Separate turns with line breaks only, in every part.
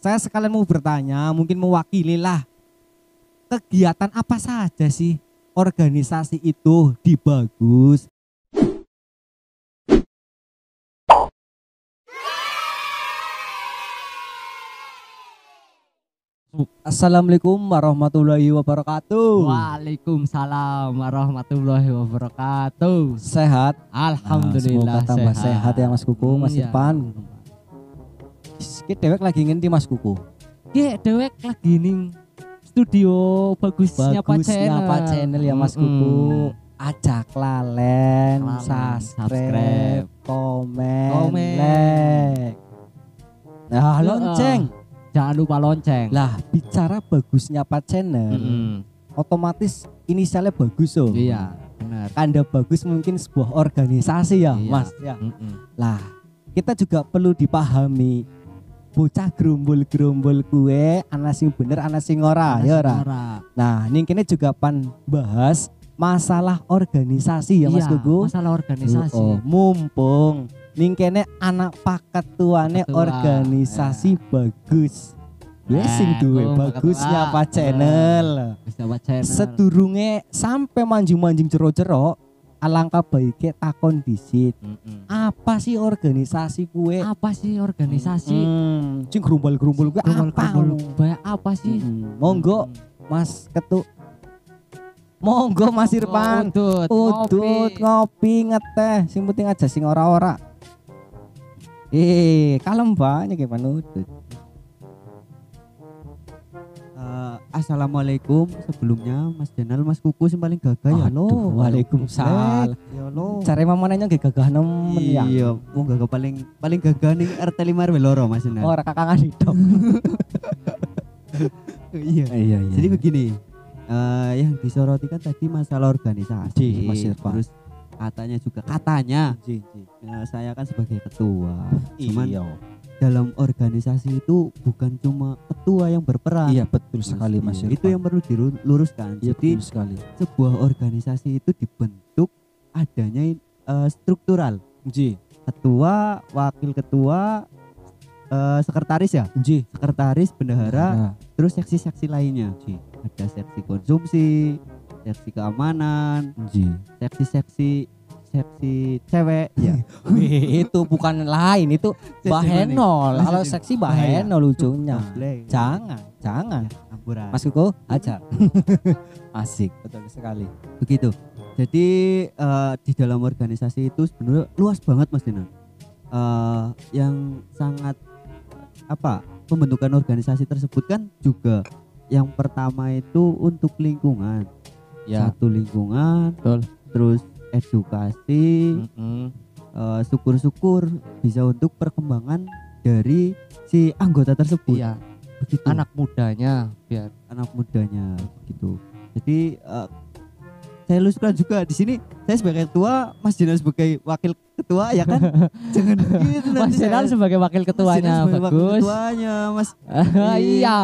Saya sekalian mau bertanya, mungkin mewakili lah. Kegiatan apa saja sih organisasi itu di Bagus? Assalamualaikum warahmatullahi wabarakatuh.
Waalaikumsalam warahmatullahi wabarakatuh.
Sehat?
Alhamdulillah
Semoga tambah sehat ya Mas Kuku, Mas
Ya.
Irfan. Kita dewek lagi ngendi Mas Kuku?
Ki dewek lagi ning studio bagusnya Pak Channel.
Pak Channel ya Mas Kuku. Ajak lalen,
Lalen,
subscribe, komen,
Komen.
like. Nah, lonceng.
Jangan lupa lonceng.
Lah, bicara bagusnya Pak Channel, otomatis inisialnya bagus oh.
Iya, benar.
Kanda bagus mungkin sebuah organisasi ya,
Iya.
Mas. Ya. Lah, kita juga perlu dipahami bocah gerombol-gerombol kue ana sing bener ana sing ora, ya ora. Nah, ning kene juga pan bahas masalah organisasi ya Mas
Iya,
Gugu.
masalah organisasi.
Mumpung ning kene anak paketuane
Ketua,
organisasi bagus. Ya sing duwe
aku
bagusnya
ketua.
Pak Channel.
Bagusnya Pak Channel.
Sedurunge sampai manjing-manjing jero-jero, alangkah baiknya takon disit. Apa sih organisasi kue?
Apa sih organisasi?
Sing gerumbul-gerumbul kue apa?
Banyak apa sih?
Monggo Mas Ketu. Monggo Mas Irfan. Udut ngopi ngeteh, sing penting aja sing ora-ora. Kalem banyak ya panudut.
Assalamualaikum sebelumnya Mas Jenal, Mas Kuku sing paling gagah ya lo.
Waalaikumsalam.
Ya lo.
Cari mamananya nggih gagah nemen ya.
Iya, mau gagah paling gagah ning RT 5 RW loro Mas Jenal.
Ora kakangan itu.
Iya. Jadi begini, yang disoroti kan tadi masalah organisasi,
Mas Irfan.
terus katanya saya kan sebagai ketua. Cuman dalam organisasi itu bukan cuma ketua yang berperan.
Iya betul sekali Mas Irfan.
Itu yang perlu diluruskan.
Iya,
Jadi
betul sekali.
sebuah organisasi itu dibentuk adanya struktural. Ketua, wakil ketua, sekretaris ya. Sekretaris, bendahara, terus seksi-seksi lainnya. Ada seksi konsumsi, seksi keamanan, seksi cewek ya.
Itu bukan lain, itu Bahenol. Kalau seksi Bahenol ujungnya. Jangan.
Ampuran.
Mas Kuku ajar. Asik, betul sekali.
Begitu. Jadi di dalam organisasi itu sebenarnya luas banget Mas Dina. Yang sangat pembentukan organisasi tersebut kan juga yang pertama itu untuk lingkungan.
Ya.
Satu lingkungan,
Betul.
terus edukasi, syukur-syukur bisa untuk perkembangan dari si anggota tersebut.
Iya.
Begitu.
Anak mudanya biar
Anak mudanya begitu. Jadi saya luruskan juga di sini saya sebagai ketua, Mas Jenal sebagai wakil ketua ya kan. Jangan begitu
Mas Jenal sebagai wakil ketuanya
Wakil
bagus.
ketuanya Mas.
Iya,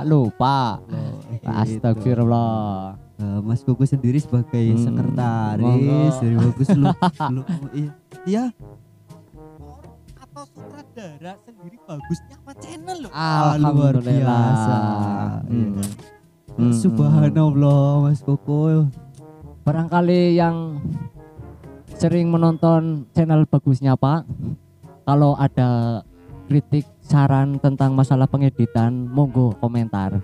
lupa.
Gitu.
Astagfirullah.
Mas Kuku sendiri sebagai sekretaris dari bagus lu iya.
Atau sutradara sendiri bagusnya Pak Channel loh.
Alhamdulillah.
Luar biasa. Subhanallah Mas Kuku.
Barangkali yang sering menonton channel bagusnya Pak, kalau ada kritik saran tentang masalah pengeditan, monggo komentar.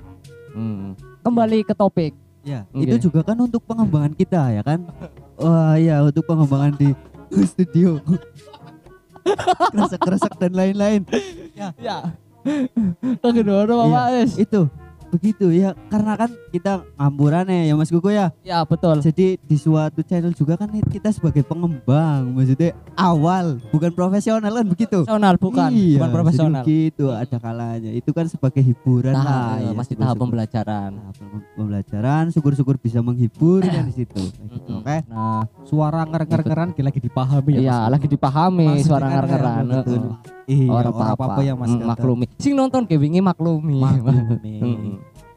Kembali ke topik.
Ya,
Oke.
itu juga kan untuk pengembangan kita ya kan. Wah iya, untuk pengembangan di studio. Kresek-kresek dan lain-lain.
Ya. Kedua Bapak wis.
Itu begitu ya, karena kan kita ngamburannya ya Mas Kuku ya.
Ya, betul.
Jadi di suatu channel juga kan kita sebagai pengembang, maksudnya awal bukan profesional kan begitu.
Profesional bukan,
Iya,
bukan profesional.
gitu ada kalanya. Itu kan sebagai hiburan lah. Ya,
Masih tahap
syukur-syukur.
pembelajaran.
Pembelajaran, syukur-syukur bisa menghibur kan di situ. Gitu, oke.
Nah,
Suara nger-ngeran lagi dipahami ya.
iya
Mas?
lagi dipahami
Masih
suara
dengar ya,
ngar-ngaran.
betul.
Iya,
Ora apa-apa ya Mas.
Maklumi. Sing nonton ke wingi maklumi.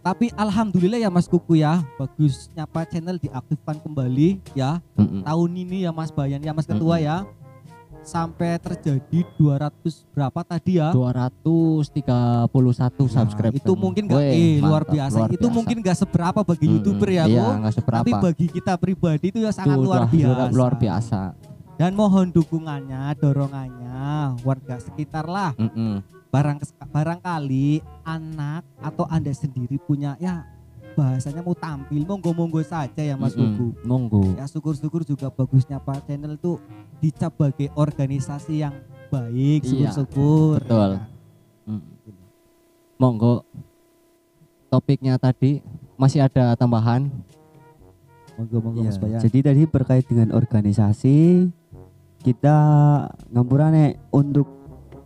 Tapi alhamdulillah ya Mas Kuku ya, bagusnya Pak Channel diaktifkan kembali ya tahun ini ya Mas Bayan ya Mas Ketua ya. sampai terjadi 200 berapa tadi ya?
231 subscriber.
Itu mungkin nggak luar biasa. Itu mungkin nggak seberapa bagi YouTuber ya,
iya,
Bu.
Nggak seberapa.
Tapi bagi kita pribadi itu ya sangat luar biasa.
Luar biasa.
Dan mohon dukungannya, dorongannya warga sekitar lah. Barangkali anak atau Anda sendiri punya ya bahasanya mau tampil, monggo saja ya Mas Gugu.
Monggo.
Ya syukur-syukur juga bagusnya Pak Channel tuh dicap sebagai organisasi yang baik, syukur-syukur.
Betul.
Ya.
Monggo. Topiknya tadi masih ada tambahan?
Monggo Mas Bayan.
Jadi tadi berkait dengan organisasi, kita ngampurane untuk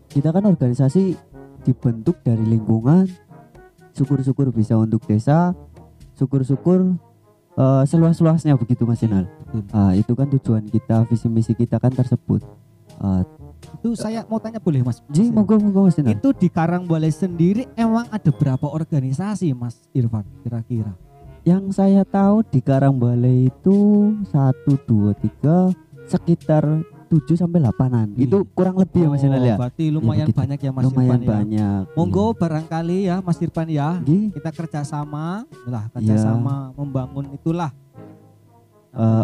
kita kan organisasi dibentuk dari lingkungan, syukur-syukur bisa untuk desa, syukur-syukur seluas-luasnya begitu Mas Inal. Itu kan tujuan kita, visi misi kita kan tersebut.
Itu saya mau tanya boleh Mas?
Monggo Mas Inal.
Itu di Karangbalai sendiri emang ada berapa organisasi Mas Irfan kira-kira?
Yang saya tahu di Karangbalai itu 1, 2, 3 sekitar 7 sampai 8-an. Itu kurang lebih ya Mas Inal ya.
Berarti lumayan banyak ya Mas
lumayan
Irfan
banyak.
Ya. Monggo barangkali ya Mas Irfan ya. Kita kerjasama membangun itulah.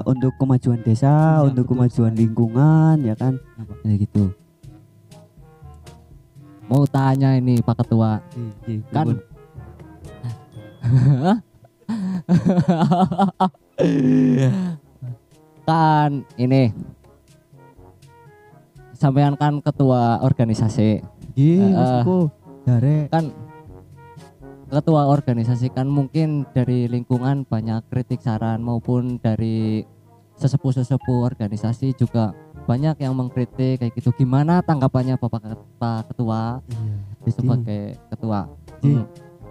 Untuk kemajuan desa, untuk kemajuan lingkungan ya kan. Kayak gitu.
Mau tanya ini Pak Ketua. Kan kan ini sampean kan ketua organisasi.
Maksudku
kan ketua organisasi kan mungkin dari lingkungan banyak kritik saran maupun dari sesepuh-sesepuh organisasi juga banyak yang mengkritik kayak gitu. Gimana tanggapannya Pak Ketua sebagai ketua?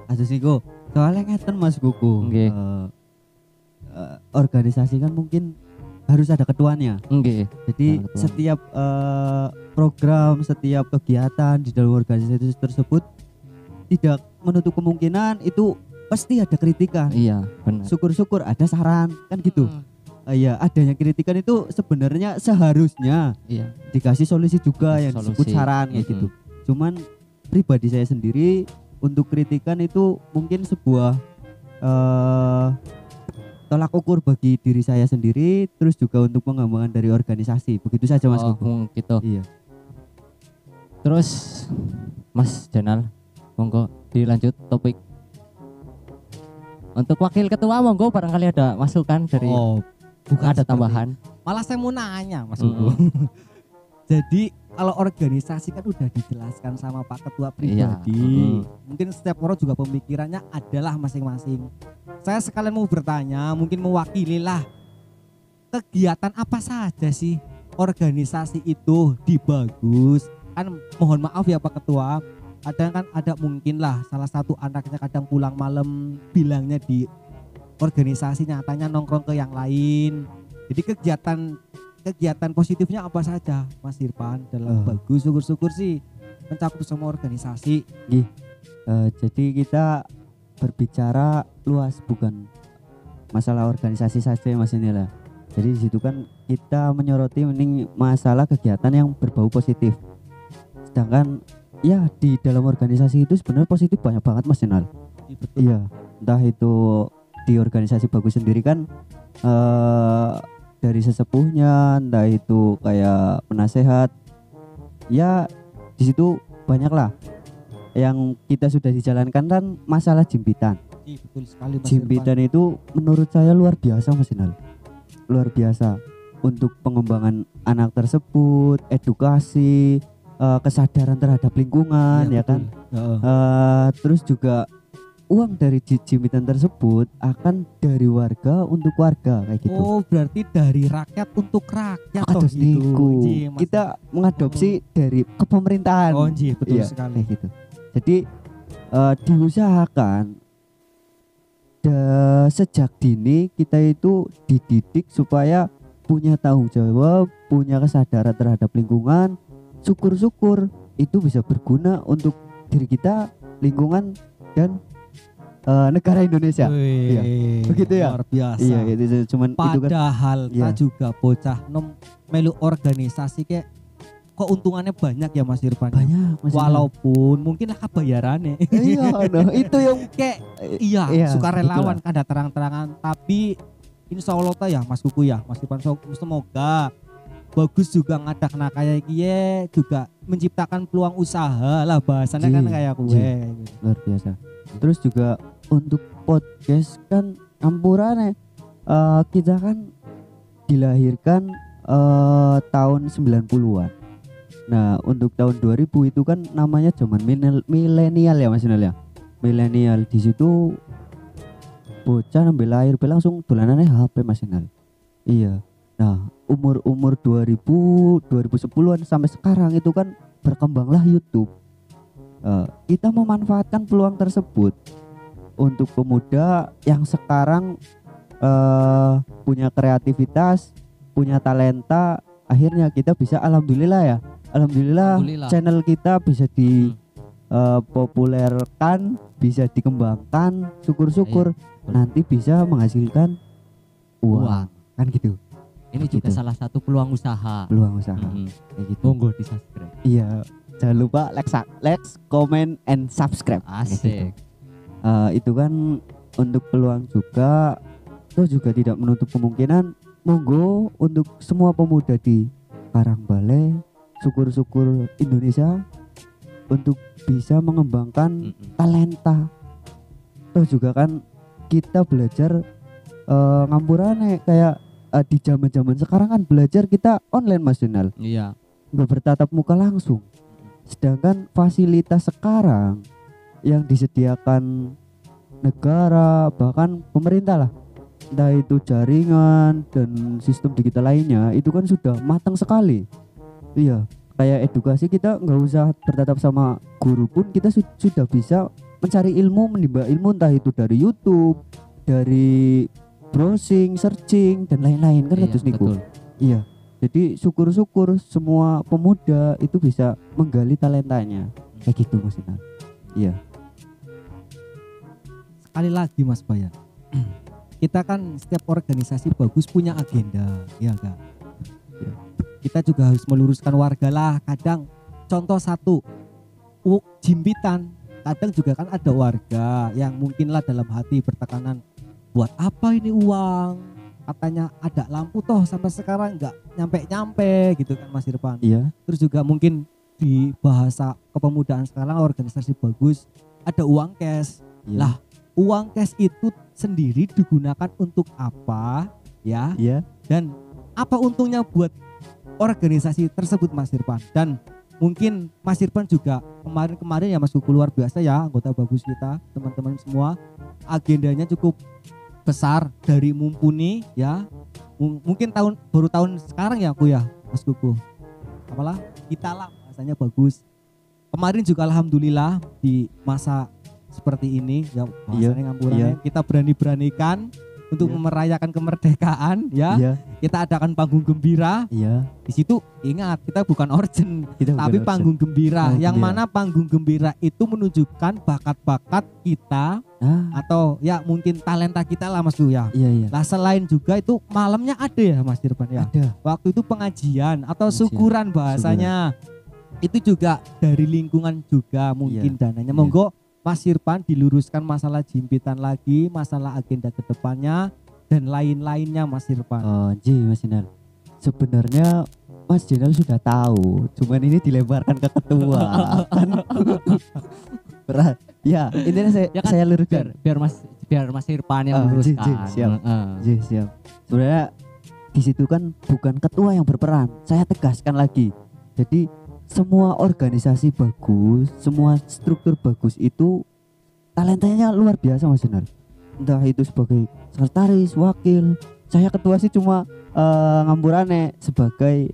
Asosiku soalnya ngeten Mas Gugu. Organisasi kan mungkin harus ada ketuanya. Jadi setiap program, setiap kegiatan di dalam organisasi tersebut tidak menutup kemungkinan itu pasti ada kritikan.
Iya, benar.
Syukur-syukur ada saran kan gitu. Iya, adanya kritikan itu sebenarnya seharusnya dikasih solusi juga yang disebut saran kayak gitu. Cuman pribadi saya sendiri untuk kritikan itu mungkin sebuah tolak ukur bagi diri saya sendiri, terus juga untuk pengembangan dari organisasi. Begitu saja Mas Gugu.
Gitu.
Iya.
Terus Mas Jenal, monggo dilanjut topik. Untuk wakil ketua monggo barangkali ada masukan dari
bukan
ada tambahan.
Malah saya mau nanya Mas Gugu. Jadi kalau organisasi kan udah dijelaskan sama Pak Ketua pribadi. Mungkin setiap orang juga pemikirannya adalah masing-masing. Saya sekalian mau bertanya, mungkin mewakili lah. Kegiatan apa saja sih organisasi itu dibagus? Kan mohon maaf ya Pak Ketua, kadang kan ada mungkin lah salah satu anaknya kadang pulang malam bilangnya di organisasi nyatanya nongkrong ke yang lain. Jadi kegiatan positifnya apa saja Mas Irfan dalam bagus, syukur-syukur sih mencakup semua organisasi.
Jadi kita berbicara luas, bukan masalah organisasi saja Mas Inil. Jadi di situ kan kita menyoroti masalah kegiatan yang berbau positif. Sedangkan ya di dalam organisasi itu sebenarnya positif banyak banget Mas Inil. Iya, entah itu di organisasi bagus sendiri kan dari sesepuhnya, entah itu kayak penasehat, ya di situ banyak lah yang kita sudah dijalankan kan masalah jimpitan.
Betul sekali Mas
Jimpitan Irfan. Itu menurut saya luar biasa Mas Inal, luar biasa untuk pengembangan anak tersebut, edukasi, kesadaran terhadap lingkungan ya kan. Terus juga uang dari jimpitan tersebut akan dari warga untuk warga kayak gitu.
Berarti dari rakyat untuk rakyat
toh gitu. Kita mengadopsi dari kepemerintahan.
Betul sekali
kayak gitu. Jadi diusahakan sejak dini kita itu dididik supaya punya tanggung jawab, punya kesadaran terhadap lingkungan. Syukur-syukur itu bisa berguna untuk diri kita, lingkungan dan negara Indonesia. Iya. Begitu ya.
Luar biasa.
Iya, itu cuman
padahal
itu kan,
juga bocah melu organisasi kayak keuntungannya banyak ya Mas Irfan.
Banyak Mas.
Walaupun mungkin lah kebayarannya.
Iya, nah, itu yang
kayak iya sukarelawan kada terang-terangan, tapi insya Allah ya Mas Kuku ya Mas Irfan, semoga bagus juga ngadak kayak gie juga menciptakan peluang usaha lah bahasanya kan kayak gue gitu.
Luar biasa. Terus juga untuk podcast kan campurannya kita kan dilahirkan tahun 90-an. Nah, untuk tahun 2000 itu kan namanya zaman milenial ya Mas Nal ya. Milenial di situ bocah ngambil lahir langsung dolanannya HP Mas Nal. Iya. Nah, umur 2010-an sampai sekarang itu kan berkembanglah YouTube. Kita memanfaatkan peluang tersebut untuk pemuda yang sekarang punya kreativitas, punya talenta, akhirnya kita bisa alhamdulillah channel kita bisa populerkan, bisa dikembangkan, syukur-syukur nanti bisa menghasilkan uang. Kan gitu.
Ini juga salah satu peluang usaha.
Kayak gitu.
Monggo di subscribe.
Iya, jangan lupa like, comment, and subscribe.
Asik.
Itu kan untuk peluang juga. Terus juga tidak menutup kemungkinan monggo untuk semua pemuda di Karangbalai, syukur-syukur Indonesia untuk bisa mengembangkan talenta. Terus juga kan kita belajar ngampurannya kayak di zaman-zaman sekarang kan belajar kita online Mas Jonal.
Iya.
Nggak bertatap muka langsung. Sedangkan fasilitas sekarang yang disediakan negara bahkan pemerintah lah, entah itu jaringan dan sistem digital lainnya itu kan sudah matang sekali. Iya, kayak edukasi kita nggak usah bertatap sama guru pun kita sudah bisa mencari ilmu, menimba ilmu entah itu dari YouTube, dari browsing, searching dan lain-lain kan terus niku. Iya. Jadi syukur-syukur semua pemuda itu bisa menggali talentanya. Kayak gitu Mas Inal. Iya.
Sekali lagi Mas Bayan. Kita kan setiap organisasi bagus punya agenda, ya enggak? Ya. Kita juga harus meluruskan warga lah. Kadang contoh satu, jimpitan. Kadang juga kan ada warga yang mungkinlah dalam hati bertekanan, buat apa ini uang? Katanya ada lampu toh sampai sekarang nggak nyampe gitu kan Mas Irfan.
Iya.
Terus juga mungkin di bahasa kepemudaan sekarang organisasi bagus ada uang cash. Iya. Lah uang cash itu sendiri digunakan untuk apa ya?
Iya.
Dan apa untungnya buat organisasi tersebut Mas Irfan? Dan mungkin Mas Irfan juga kemarin ya Mas Kuku luar biasa ya, anggota bagus kita, teman-teman semua agendanya cukup besar dari mumpuni ya. Mungkin baru tahun sekarang ya aku ya Mas Kuku. Apalah kita lah bahasanya bagus. Kemarin juga alhamdulillah di masa seperti ini ya bahasanya ngampurannya kita berani-beranikan untuk merayakan kemerdekaan ya. Kita adakan panggung gembira. Di situ ingat kita bukan organ, tapi panggung gembira. Yang mana panggung gembira itu menunjukkan bakat-bakat kita atau ya mungkin talenta kita lah Mas Bu ya. Lah selain juga itu malamnya ada ya Mas Irfan ya.
Ada.
Waktu itu pengajian atau syukuran bahasanya. Itu juga dari lingkungan juga mungkin dananya. Monggo Mas Irfan diluruskan masalah jimpitan lagi, masalah agenda kedepannya dan lain-lainnya Mas Irfan.
Mas Inal. Sebenarnya Mas Jenal sudah tahu, cuman ini dilebarkan ke ketua. Kan berat. Ya, intinya saya luruskan
biar Mas Irfan yang meluruskan.
Siap. Sebenarnya di situ kan bukan ketua yang berperan. Saya tegaskan lagi. Jadi semua organisasi bagus, semua struktur bagus itu talentanya luar biasa Mas Jenal. Entah itu sebagai sekretaris, wakil, saya ketua sih cuma ngampurannya sebagai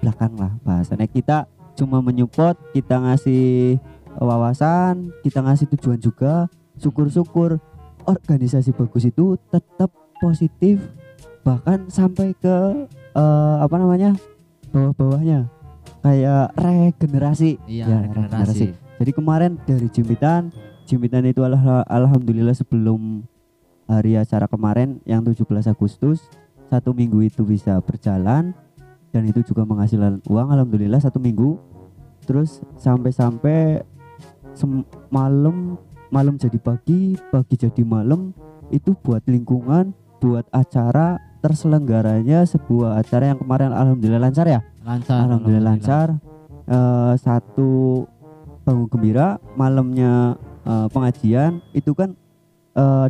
belakang lah bahasanya. Kita cuma menyupport, kita ngasih wawasan, kita ngasih tujuan juga. Syukur-syukur organisasi bagus itu tetap positif bahkan sampai ke bawah-bawahnya. Kayak regenerasi.
Regenerasi.
Jadi kemarin dari jimpitan itu alhamdulillah sebelum hari acara kemarin yang 17 Agustus 1 minggu itu bisa berjalan. dan itu juga menghasilkan uang alhamdulillah 1 minggu. Terus sampai malam jadi pagi jadi malam, itu buat lingkungan, buat acara terselenggaranya sebuah acara yang kemarin alhamdulillah lancar ya. Alhamdulillah lancar. Satu panggung gembira, malamnya pengajian itu kan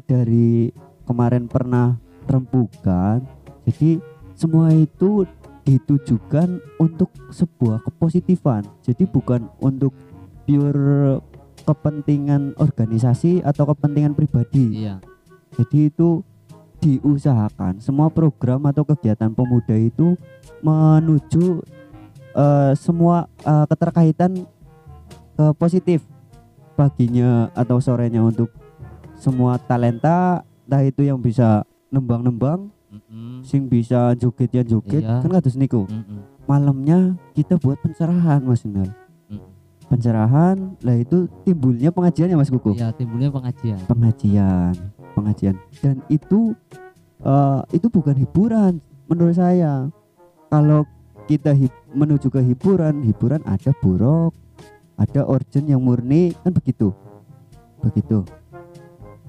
dari kemarin pernah rembukan. Jadi semua itu ditujukan untuk sebuah kepositifan. Jadi bukan untuk pure kepentingan organisasi atau kepentingan pribadi.
Iya.
Jadi itu diusahakan semua program atau kegiatan pemuda itu menuju semua keterkaitan positif, paginya atau sorenya untuk semua talenta, entah itu yang bisa nembang-nembang, sing bisa joget ya joget,
Iya.
kan kados niku. Malamnya kita buat pencerahan Mas Inal. Pencerahan, lah itu timbulnya pengajian ya Mas Kuku.
Iya, timbulnya pengajian.
Pengajian dan itu bukan hiburan menurut saya. Kalau kita menuju ke hiburan ada buruk, ada organ yang murni, kan begitu.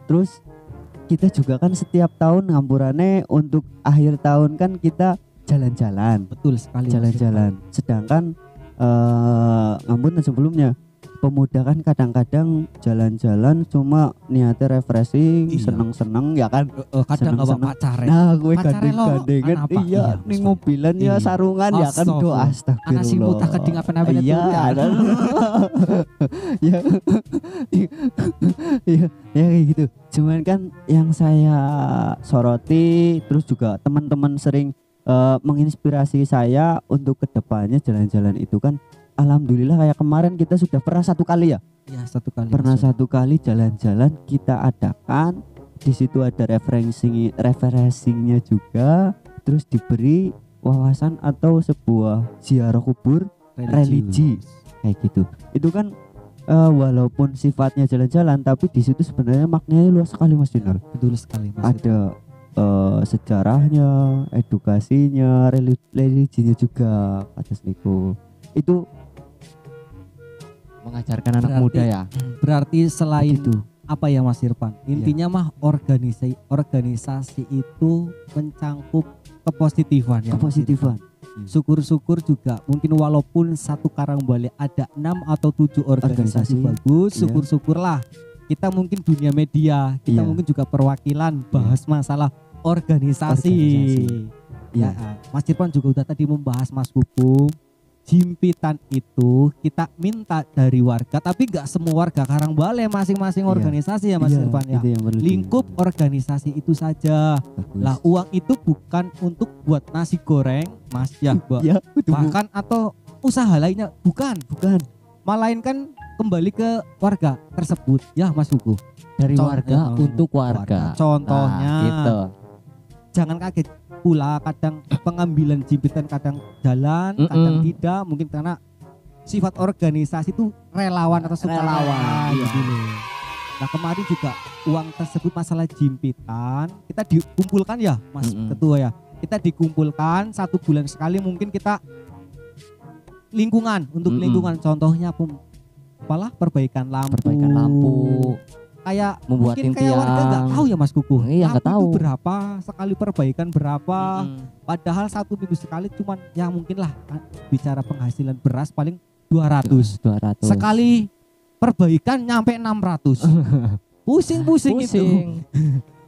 Terus kita juga kan setiap tahun ngampurannya untuk akhir tahun kan kita jalan-jalan.
Betul sekali.
Jalan-jalan. Sedangkan ngampun sebelumnya pemuda kan kadang-kadang jalan-jalan cuma niatnya refreshing,
Iya.
seneng-seneng ya kan.
Kadang nggak
Seneng-seneng.
pacare.
Nah, gue
Pacare lo,
gandeng-gandengan
kenapa?
iya
Iya,
ning
maksudnya.
mobilan ya
Iya.
sarungan ya kan do astagfirullah.
Anak si buta keding apa-apa
Iya,
ya.
ada. Ya. Ya, kayak gitu. Cuman kan yang saya soroti terus juga teman-teman sering menginspirasi saya untuk kedepannya jalan-jalan itu kan alhamdulillah kayak kemarin kita sudah pernah 1 kali ya.
Iya, 1 kali.
Pernah 1 kali jalan-jalan kita adakan. Di situ ada referensinya juga, terus diberi wawasan atau sebuah ziarah kubur religi kayak gitu. Itu kan walaupun sifatnya jalan-jalan tapi di situ sebenarnya maknanya luas sekali Mas Dinar.
Betul sekali Mas.
Ada sejarahnya, edukasinya, religinya juga ada niku. Itu
Mengajarkan anak
Berarti-
muda ya.
Berarti selain
itu.
apa ya Mas Irfan? Intinya mah organisasi itu mencangkup kepositifan ya. Mas
Kepositifan.
Irfan. Syukur-syukur juga mungkin walaupun satu Karangbali ada 6 atau 7 organisasi
Organisasi,
bagus,
iya.
syukur-syukurlah. Kita mungkin dunia media, kita
Iya.
mungkin juga perwakilan bahas masalah organisasi.
Iya.
Ya, Mas Irfan juga udah tadi membahas Mas Kuku. Jimpitan itu kita minta dari warga, tapi nggak semua warga Karangbali, masing-masing
Iya.
organisasi ya Mas
Iya,
Irfan ya.
itu yang perlu
Lingkup organisasi itu saja.
bagus.
Lah uang itu bukan untuk buat nasi goreng, Mas ya, Mbak.
Ya, betul.
Bahkan atau usaha lainnya bukan, melainkan kembali ke warga tersebut ya Mas Kuku.
Dari
Contoh-
warga untuk warga.
Contohnya,
Nah, gitu.
jangan kaget pula kadang pengambilan jimpitan kadang jalan, kadang tidak, mungkin karena sifat organisasi itu relawan atau sukarelawan.
Iya.
Gitu. Nah kemarin juga uang tersebut masalah jimpitan kita dikumpulkan ya Mas Ketua ya. Kita dikumpulkan 1 bulan sekali, mungkin kita lingkungan untuk lingkungan, contohnya apalah perbaikan lampu. Kayak
Membuatin
mungkin kayak warga nggak
tiang.
tahu ya Mas Kuku.
Iya, nggak
lampu
tahu.
itu berapa, sekali perbaikan berapa. Padahal 1 minggu sekali cuman ya mungkin lah bicara penghasilan beras paling 200.
200.
Sekali perbaikan nyampe 600. Pusing-pusing itu.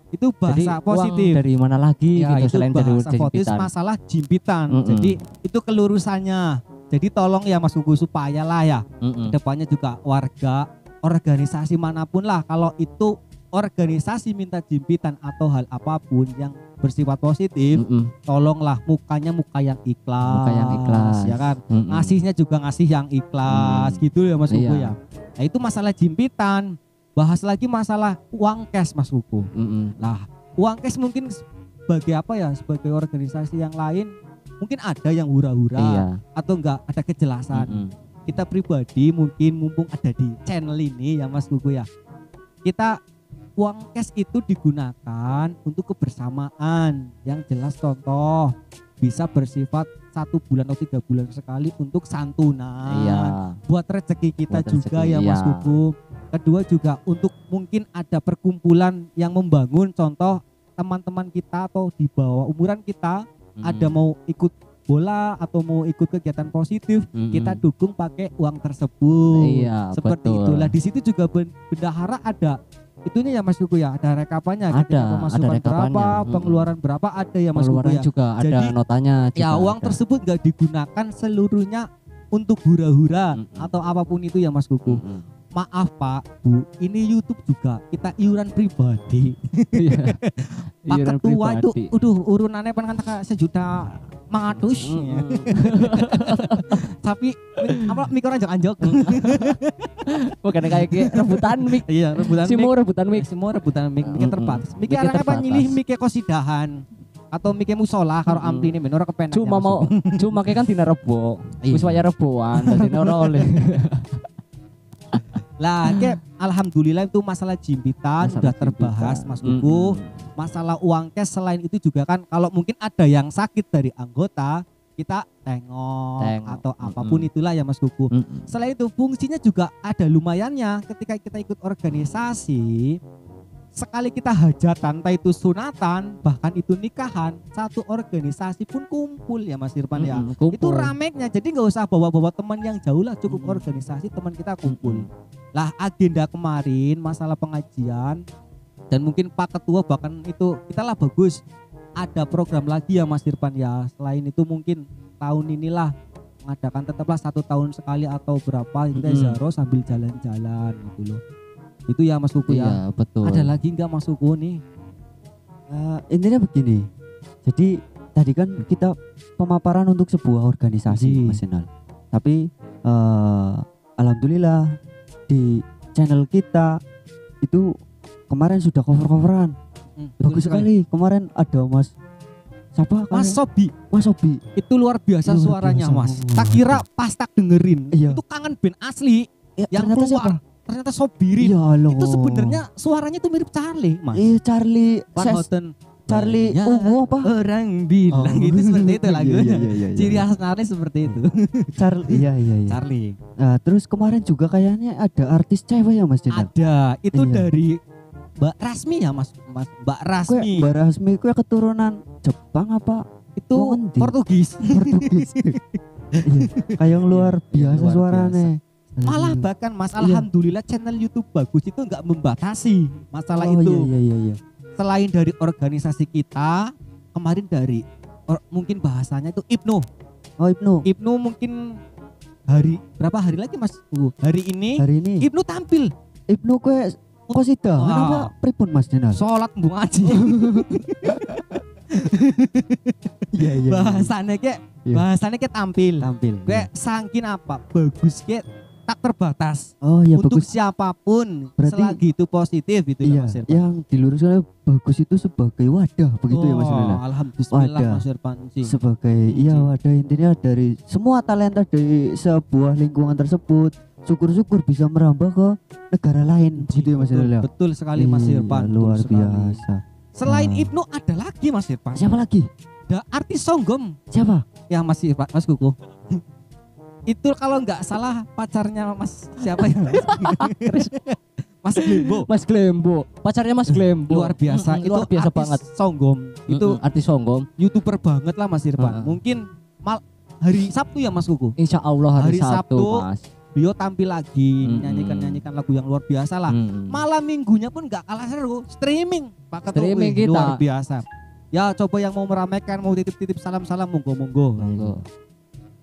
Itu
Jadi
bahasa
uang
positif.
dari mana lagi
Ya,
gitu
itu
selain dari
bahasa positif
jimpitan.
masalah jimpitan. Jadi itu kelurusannya. Jadi tolong ya Mas Kuku supaya lah ya depannya juga warga organisasi manapun lah, kalau itu organisasi minta jimpitan atau hal apapun yang bersifat positif, tolonglah mukanya muka yang ikhlas,
Muka yang ikhlas.
ya kan, ngasihnya juga ngasih yang ikhlas, gitu ya Mas Kuku
Iya.
ya. Nah itu masalah jimpitan. Bahas lagi masalah uang cash Mas Kuku. Nah uang cash mungkin sebagai apa ya, sebagai organisasi yang lain mungkin ada yang hura-hura
Iya.
atau enggak ada kejelasan. Kita pribadi mungkin mumpung ada di channel ini ya Mas Kuku ya, kita uang cash itu digunakan untuk kebersamaan yang jelas. Contoh bisa bersifat 1 bulan atau 3 bulan sekali untuk santunan.
Iya.
Buat rezeki kita
Buat
juga
rezeki,
ya Mas
iya.
Kuku. Kedua juga untuk mungkin ada perkumpulan yang membangun, contoh teman-teman kita atau di bawah umuran kita ada mau ikut bola atau mau ikut kegiatan positif, kita dukung pakai uang tersebut.
Iya,
Seperti
betul.
itulah. Di situ juga bendahara ada itunya ya Mas Kuku ya, ada rekapannya.
Ada,
Ketika pemasukan
ada rekapannya.
berapa, pengeluaran berapa ada ya Mas Kuku
Pengeluaran
ya.
juga ada
Jadi,
notanya juga.
Ya uang
ada.
tersebut nggak digunakan seluruhnya untuk hura-hura atau apapun itu ya Mas Kuku. Maaf Pak, Bu, ini YouTube juga kita iuran pribadi.
Iya.
Pak
Iuran
Ketua itu,
pribadi.
urunannya kan kata 1.500.000 ya. Tapi apa mik orang anjok.
Bukan kayak rebutan mic.
Iya, rebutan
Semua rebutan mic.
Semua rebutan mic terbatas. Mik
Mic-nya
arek apa
terbatas.
nyilih mik kosidahan atau mik musola karo ampli ini ben ora kepenak.
Cuma
ya,
mau
Mas.
cuma kayak kan dina rebo.
Iya.
Wis waya reboan dadi ora oleh.
Lah, kayak alhamdulillah itu masalah jimpitan
Masalah
sudah terbahas
jimpitan.
Mas Kuku. Masalah uang cash selain itu juga kan kalau mungkin ada yang sakit dari anggota, kita tengok atau apapun itulah ya Mas Kuku. Selain itu fungsinya juga ada lumayannya ketika kita ikut organisasi. Sekali kita hajatan, entah itu sunatan, bahkan itu nikahan, satu organisasi pun kumpul ya Mas Irfan ya.
Kumpul.
Itu rameknya, jadi nggak usah bawa-bawa teman yang jauh lah, cukup organisasi teman kita kumpul. Lah agenda kemarin masalah pengajian dan mungkin Pak Ketua bahkan itu kita lah bagus ada program lagi ya Mas Irfan ya. Selain itu mungkin tahun inilah mengadakan tetaplah 1 tahun sekali atau berapa kita zaro sambil jalan-jalan gitu loh. Itu ya Mas Kuku ya.
Iya, betul.
Ada lagi enggak Mas Kuku nih?
Intinya begini. Jadi tadi kan kita pemaparan untuk sebuah organisasi Mas Enal. Tapi alhamdulillah di channel kita itu kemarin sudah cover-coveran. Bagus sekali. Kemarin ada Mas siapa?
Mas Sobi.
Mas Sobi.
Itu luar biasa
Luar
suaranya
biasa.
Mas. Tak kira pas tak dengerin
Iya.
itu kangen band asli
Ya,
yang
ternyata
keluar.
siapa?
Ternyata Sobirin.
Ya Allah.
Itu sebenarnya suaranya itu mirip Charlie Mas.
Iya Charlie.
Van Houten.
Charlie
Ya,
Ungu apa?
Orang bilang gitu seperti itu lagunya.
Iya.
Ciri khas Charlie seperti itu.
Charlie. Iya.
Charlie.
Nah, terus kemarin juga kayaknya ada artis cewek ya Mas Jenal.
Ada. Itu
Iya.
dari Mbak Rasmi ya Mas. Mbak Rasmi.
Mbak Rasmi kue keturunan Jepang apa?
Itu
Wong endi?
Portugis.
Portugis. Iya, kayak luar biasa
luar
suaranya.
Malah bahkan Mas alhamdulillah channel YouTube bagus itu enggak membatasi masalah
Oh,
itu.
Iya.
Selain dari organisasi kita, kemarin dari mungkin bahasanya itu Ibnu.
Oh Ibnu.
Ibnu mungkin berapa hari lagi Mas? Hari ini
Hari ini
Ibnu tampil
Ibnu kue kosida.
Wah.
Kenapa pripun Mas Jenal?
sholat mbung ngaji.
Iya.
Bahasanya kayak tampil.
Tampil.
Kayak sangkin apa? Bagus kayak tak terbatas.
Oh iya
Untuk
bagus.
siapapun
Berarti-
selagi itu positif itu
Iya,
Mas Irfan.
yang diluruskan bagus itu sebagai wadah begitu ya Mas Jenal.
Alhamdulillah
Wadah.
Mas Irfan sih.
Sebagai iya wadah intinya dari semua talenta dari sebuah lingkungan tersebut syukur-syukur bisa merambah ke negara lain gitu ya Mas Jenal.
Betul sekali Mas
Iya,
Irfan.
luar
betul sekali.
biasa.
Selain
Ah.
Ibnu ada lagi Mas Irfan.
Siapa lagi?
Ada artis Songgom
Siapa?
ya Mas Irfan, Mas Kuku. Itu kalau nggak salah pacarnya Mas siapa ya? Mas Glembo.
Mas Glembo, pacarnya Mas Glembo.
Luar biasa. Itu
luar biasa
artis
banget.
Songgom. Itu
artis Songgom.
YouTuber banget lah Mas Irfan. Mungkin hari Sabtu ya Mas Kuku.
Insya Allah hari,
Hari
Sabtu,
Sabtu,
Mas.
Beliau tampil lagi nyanyikan lagu yang luar biasa lah. Malam minggunya pun nggak kalah seru. Streaming Pak Ketua.
Streaming
Wih,
kita.
luar biasa. Ya coba yang mau meramaikan, mau titip-titip salam-salam monggo.
Monggo.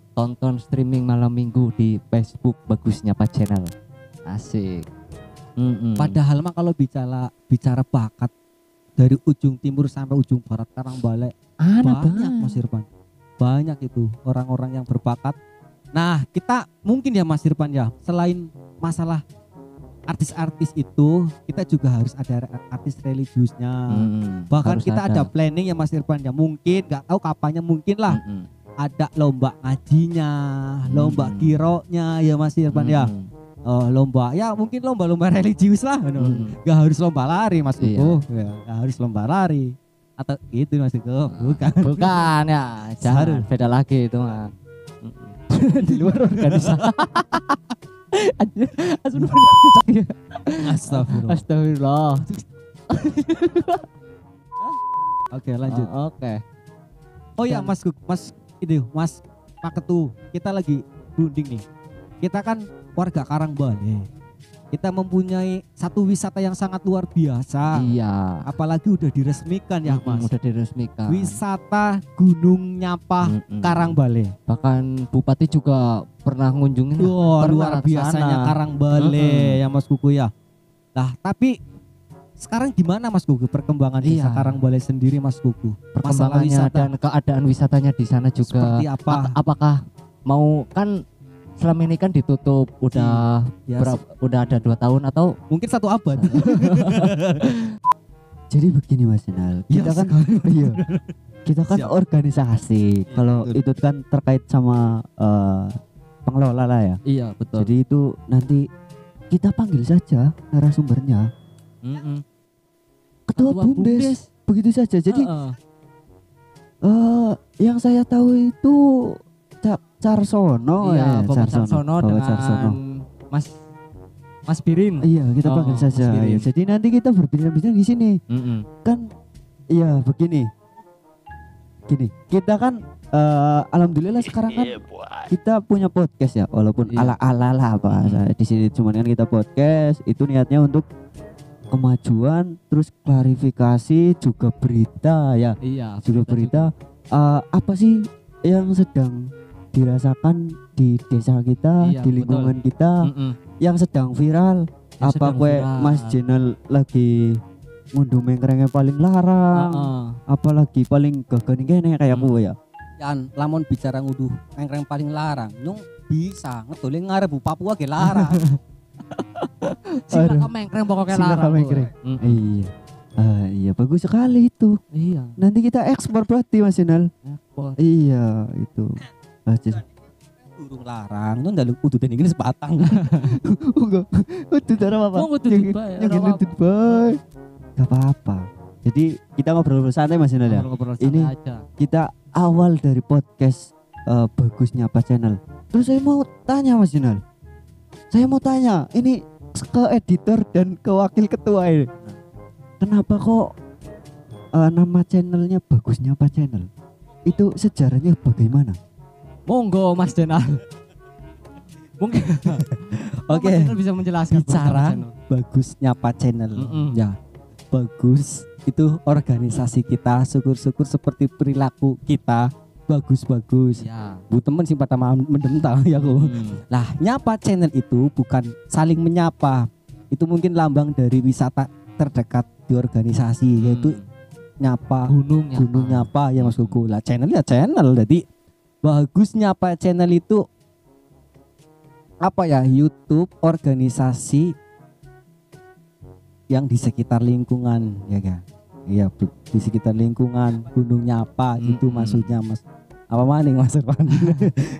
Tonton streaming malam minggu di Facebook Bagusnya Pak Channel. Asik.
Padahal mah kalau bicara bakat dari ujung timur sampai ujung barat Karangbalek banyak Mas Irfan. Banyak itu orang-orang yang berbakat. Nah, kita mungkin ya Mas Irfan ya, selain masalah artis-artis itu, kita juga harus ada artis religiusnya. Bahkan
harus
kita ada planning ya Mas Irfan ya, mungkin nggak tahu kapannya, mungkin lah ada lomba ngajinya, lomba kironya ya Mas Irfan ya. Lomba ya mungkin lomba-lomba religius lah, gak harus lomba lari Mas Kuku, ya, gak harus lomba lari. Atau gitu maksudku? Bukan.
Bukan ya, jangan beda lagi itu mah. Di luar organisasi.
Astagfirullah.
Astagfirullah.
Oke, lanjut.
Oke.
Oh ya, Mas Pak Ketu, kita lagi berunding nih. Kita kan warga Karangbale. Kita mempunyai satu wisata yang sangat luar biasa.
Iya.
Apalagi udah diresmikan ya, Mas.
Udah diresmikan.
Wisata Gunung Nyapa Karangbale.
Bahkan Bupati juga pernah ngunjungin.
Luar biasanya Karangbale ya Mas Kuku ya. Nah, tapi sekarang gimana Mas Kuku perkembangan desa Karangbale sendiri Mas Kuku?
Perkembangannya dan keadaan wisatanya di sana juga.
Seperti apa?
Apakah mau kan selama ini kan ditutup udah udah ada 2 tahun atau
mungkin 1 abad.
Jadi begini Mas Inal, kita kan kita kan organisasi. Kalau itu kan terkait sama pengelola lah ya.
Iya betul.
Jadi itu nanti kita panggil saja narasumbernya. Ketua Bumdes. Begitu saja. Jadi yang saya tahu itu Carsono
Bapak Carsono dengan Mas Birin.
Iya, kita panggil saja. Ya, jadi nanti kita berbincang-bincang di sini. Kan iya begini. Kita kan alhamdulillah sekarang kan kita punya podcast ya, walaupun ala-ala lah bahasa di sini, cuman kan kita podcast itu niatnya untuk kemajuan, terus klarifikasi, juga berita ya.
Iya,
juga berita apa sih yang sedang dirasakan di desa kita, di lingkungan kita, yang sedang viral. Apa kue Mas Jenal lagi ngunduh mengkrenge paling larang, apalagi paling gagani kene kayak gue ya.
Yan lamun bicara nguduh mengkreng paling larang, nyung bisa ngedoleng ngarep Papua ge larang.
Sila mengkreng pokoknya larang.
Iya. Iya bagus sekali itu.
Iya.
Nanti kita ekspor berarti Mas Jenal. Iya itu.
Urung larang, itu ndalu kudu den iki sepatang.
Enggak. Kudu darah apa?
Kudu dibayar.
Yang kudu dibayar. Enggak apa-apa. Jadi kita ngobrol santai Mas Inal ya. Ini
aja.
Kita awal dari podcast bagusnya apa channel. Terus saya mau tanya Mas Inal. Saya mau tanya ini ke editor dan ke wakil ketua ini. Kenapa kok nama channelnya bagusnya apa channel? Itu sejarahnya bagaimana?
Monggo Mas Jenal. Mungkin
Oke.
Bisa menjelaskan
bicara bagusnya Pak Channel. Ya. Bagus itu organisasi kita, syukur-syukur seperti perilaku kita bagus-bagus.
Ya.
Bu temen sing pada mendem ta ya aku. Lah, nyapa channel itu bukan saling menyapa. Itu mungkin lambang dari wisata terdekat di organisasi yaitu nyapa gunung nyapa ya Mas Kuku. Lah channel ya channel. Jadi bagusnya Pak Channel itu apa ya, YouTube organisasi yang di sekitar lingkungan ya kan. Iya di sekitar lingkungan Gunung Nyapa itu maksudnya Mas. Apa maning Mas Irfan?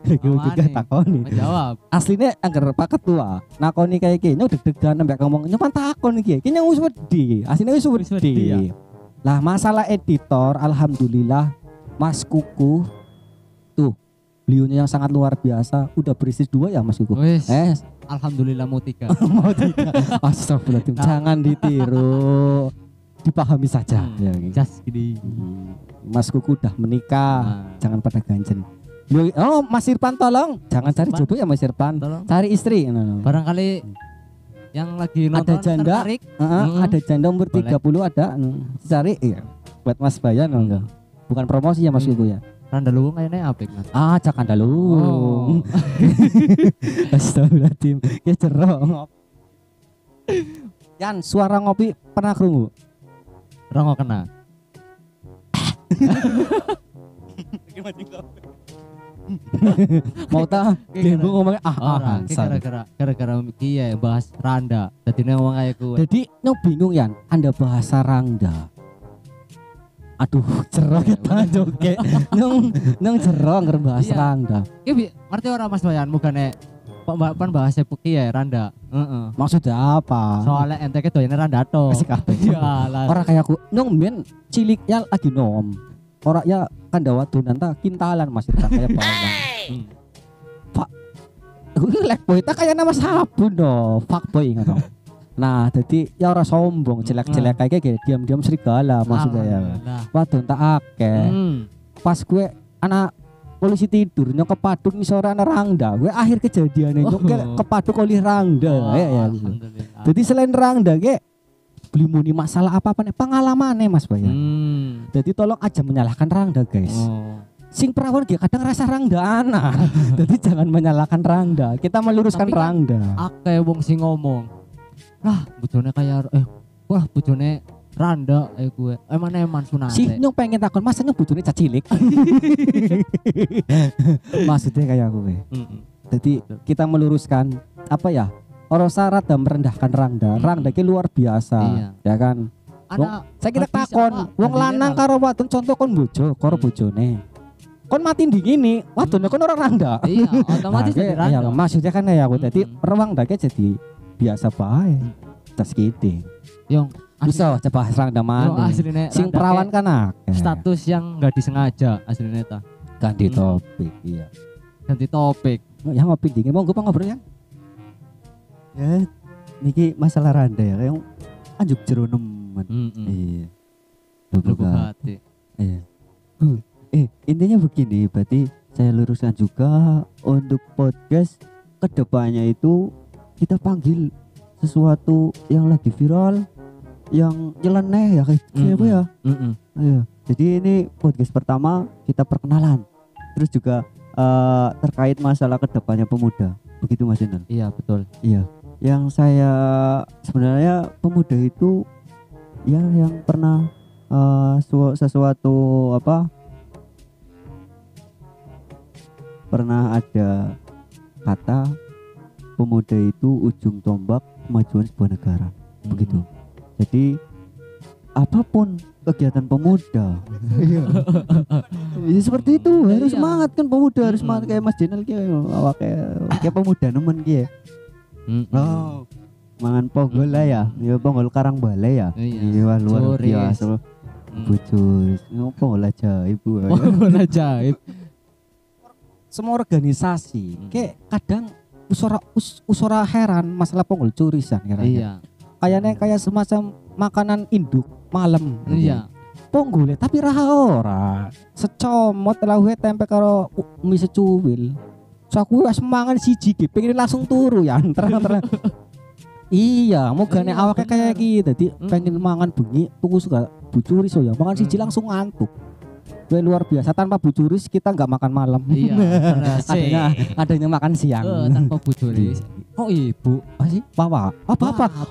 Tiga takoni.
Jawab.
Aslinya angger Pak Ketua nakoni kayak gini deg-degan nambah ngomong nyoman takon iki. Kayaknya wis wedi. Aslinya wis wedi. Lah masalah editor alhamdulillah Mas Kuku beliaunya yang sangat luar biasa, udah beristis 2 ya Mas Kuku.
Alhamdulillah mau 3.
Mau 3. Astagfirullahaladzim. Jangan ditiru, dipahami saja. Ya,
just gini.
Mas Kuku udah menikah, jangan pada ganjen. Oh Mas Irfan tolong, jangan cari jodoh ya Mas Irfan, cari istri.
Barangkali yang lagi nonton
ada janda, ada janda umur 30 ada, cari ya. Buat Mas Bayan enggak? Bukan promosi ya Mas Kuku ya.
Randalung kayaknya apik Mas.
Cak Randalung. Astagfirullahaladzim. Ya cerong. Yan, suara ngopi pernah krungu?
Rongo kena.
Mau ta? Gembung ngomongnya
gara-gara iki ya bahas randa. Dadi ngomong kayak gue.
Jadi bingung Yan, Anda bahasa randa. Aduh, cerong kita joget. Nang cerong ngerbahas randa.
Iki ngerti ora Mas Bayan, mugane Pan bahas sepuki ya Randa. Heeh.
Maksudnya apa?
Soalnya ente ke doyan Randa to.
Kasih kabeh.
Iyalah.
Orang kayak aku nyong ben cilik ya lagi nom. Orang ya kan dawadunan ta kintalan Mas Irfan kayak bawang. Pak. Gue lek boy ta kayak nama sabun do. Fuck boy ngono. Nah, jadi ya orang sombong, jelek-jelek kayak diam-diam serigala maksudnya ya. Wadon tak akeh. Pas gue anak polisi tidur nyok kepaduk ngisore ana rangda. Gue akhir kejadiannya nyok kepaduk oleh rangda ya. Jadi selain rangda ge beli muni masalah apa-apa nih pengalamannya Mas Bayan. Jadi tolong aja menyalahkan rangda guys. Sing perawan ge kadang rasa rangda anak. Jadi jangan menyalahkan rangda. Kita meluruskan rangda.
Akeh wong sing ngomong. Lah bojone kayak wah bojone Randa gue. Eman sunate.
Si nyong pengen takon masa nyong bojone cacilik. Maksudnya kayak gue. Jadi kita meluruskan apa ya? Orang syarat dan merendahkan rangda. Rangda ki luar biasa.
Iya.
Ya kan? Saya kita takon, wong lanang karo wadon contoh kon bojo, karo bojone. Kon mati di gini, wadone kon orang rangda.
Iya, otomatis jadi rangda.
Iya, maksudnya kan ya aku tadi rangda ki jadi biasa bae. Tas gede.
Yang
bisa coba rangda mana? Sing perawan kan akeh.
Status yang enggak disengaja aslinya ta.
Ganti topik, iya.
Ganti topik.
Ya ngopi dingin, mau gue ngobrol ya?
Ya, niki masalah randa ya, yang anjuk jero nemen. Iya.
Lubuk hati.
Iya. Intinya begini, berarti saya luruskan juga untuk podcast kedepannya itu kita panggil sesuatu yang lagi viral, yang nyeleneh ya kayak apa ya. Iya. Jadi ini podcast pertama kita perkenalan, terus juga terkait masalah kedepannya pemuda, begitu Mas Inal?
Iya betul.
Iya. Yang saya sebenarnya pemuda itu ya yang pernah sesuatu apa? Pernah ada kata pemuda itu ujung tombak kemajuan sebuah negara, begitu. Jadi apapun kegiatan pemuda, ya, seperti itu harus semangat kan pemuda, harus semangat kayak Mas Jenal kayak pemuda nemen ki. Oh, mangan ponggol lah ya, ponggol karang balai ya. Iya luar biasa. Bujus, ponggol aja ibu.
Ponggol ajaib.
Semua organisasi kayak kadang usora heran masalah ponggol curisan
Iya.
Kayaknya kayak semacam makanan induk malam.
Iya.
Ponggol tapi raha ora. Secomot lawe tempe karo mie secuwil. So aku wis mangan siji ki pengen langsung turu ya antara. Iya, mau gane awake kayak gitu. Dadi pengen mangan bengi tuku suka bucuris so ya. Mangan siji langsung ngantuk. Gue luar biasa tanpa bucuris kita nggak makan malam.
Iya.
adanya makan siang.
Tanpa bucuris. Oh ibu,
Masih apa?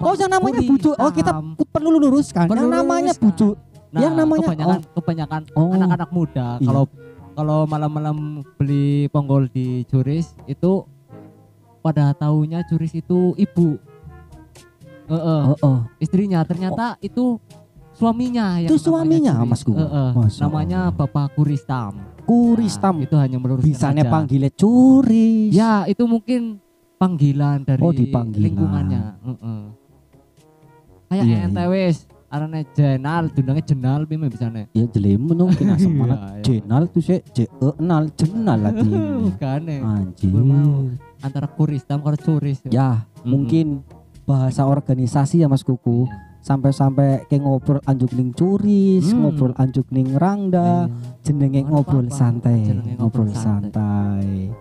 Oh yang namanya bucu. Oh kita perlu luruskan. Yang namanya bucu.
Nah,
yang namanya
kebanyakan anak-anak muda kalau malam-malam beli ponggol di Curis itu pada tahunya Curis itu ibu. Istrinya ternyata itu suaminya yang
itu suaminya Masku.
Namanya Bapak Kuristam.
Kuristam.
Itu hanya meluruskan
bisanya
aja.
Panggilnya Curis.
Ya, itu mungkin panggilan dari lingkungannya. Kayak ente wis arane Jenal, dundangnya Jenal bime bisane.
Ya jelem mungkin asam mana Jenal tuh sih Jenal lagi.
Bukane.
Anjir.
Antara Kuristam karo Curis.
Ya, mungkin bahasa organisasi ya Mas Kuku. Sampai kayak ngobrol anjuk ning Curis, ngobrol anjuk ning Rangda, jenenge ngobrol santai, ngobrol santai.